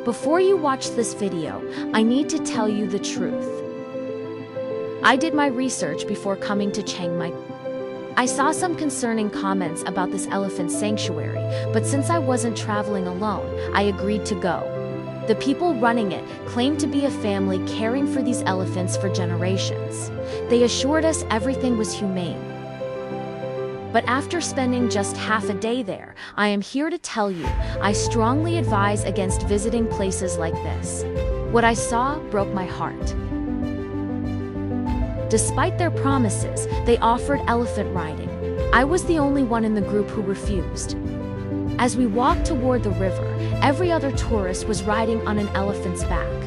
Before you watch this video, I need to tell you the truth. I did my research before coming to Chiang Mai. I saw some concerning comments about this elephant sanctuary, but since I wasn't traveling alone, I agreed to go. The people running it claimed to be a family caring for these elephants for generations. They assured us everything was humane. But after spending just half a day there, I am here to tell you, I strongly advise against visiting places like this. What I saw broke my heart. Despite their promises, they offered elephant riding. I was the only one in the group who refused. As we walked toward the river, every other tourist was riding on an elephant's back.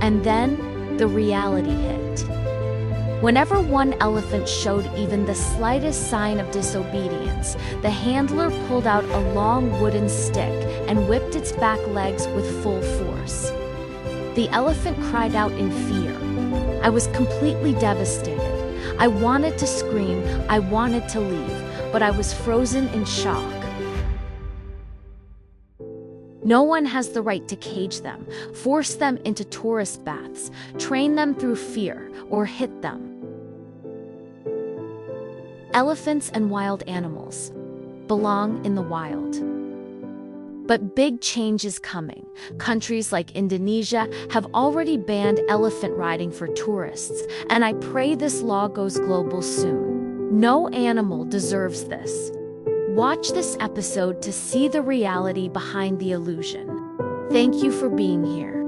And then, the reality hit. Whenever one elephant showed even the slightest sign of disobedience, the handler pulled out a long wooden stick and whipped its back legs with full force. The elephant cried out in fear. I was completely devastated. I wanted to scream, I wanted to leave, but I was frozen in shock. No one has the right to cage them, force them into tourist baths, train them through fear, or hit them. Elephants and wild animals belong in the wild. But big change is coming. Countries like Indonesia have already banned elephant riding for tourists, and I pray this law goes global soon. No animal deserves this. Watch this episode to see the reality behind the illusion. Thank you for being here.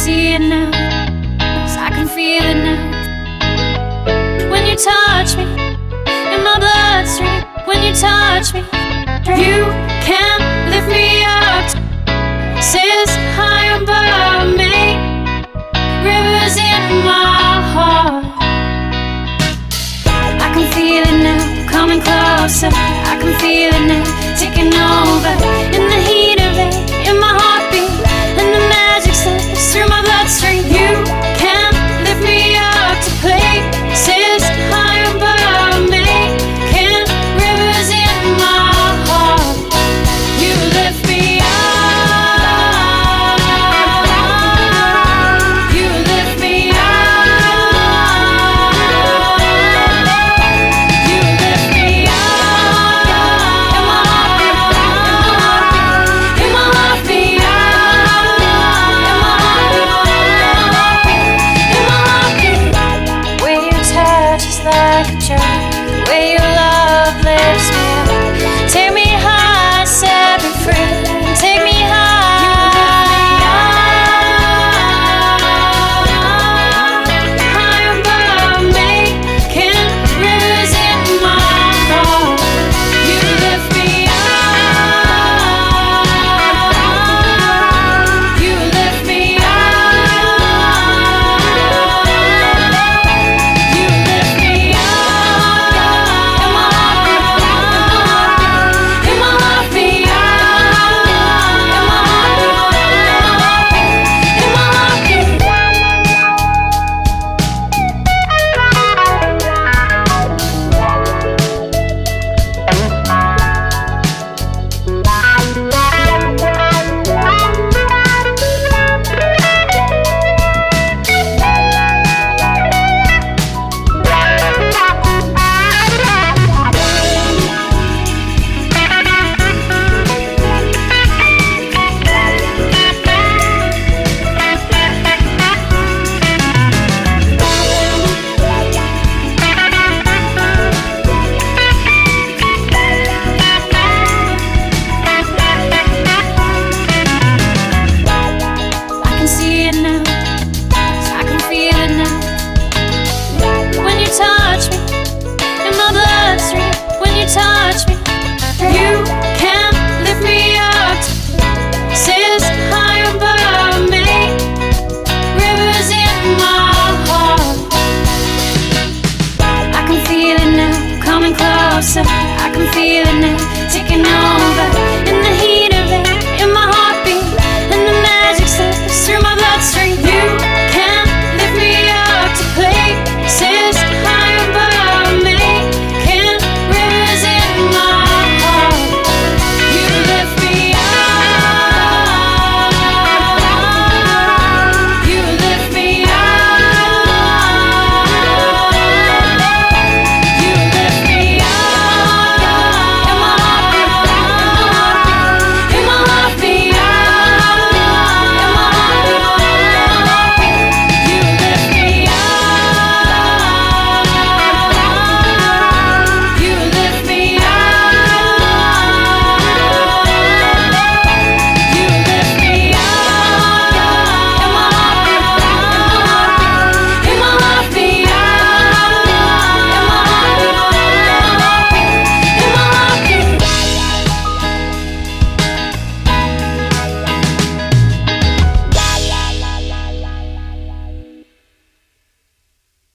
see it now, 'cause I can feel it now. When you touch me, in my bloodstream, when you touch me, you can lift me up, says high above me, rivers in my heart. I can feel it now, coming closer. I can feel it now, taking over. In the heat of it, in my heartbeat, and the magic slips through my bloodstream. You can lift me up to places high above me. Can rivers in my heart. You lift me up. You lift me up. You lift me up. In my heartbeat, in my heartbeat, in my heartbeat. Where your touch is like a drug, where your love lifts me up. Take me high, set me free. Take me high. High above me. Can rivers in my heart. You lift me up. You lift me up. You lift me up. In my heartbeat, in my heartbeat, in my heartbeat, in my I can see it now, 'cause I can feel it now. When you touch me, in my bloodstream, when you touch me, you can lift me up, says high above me, rivers in my heart. I can feel it now, coming closer.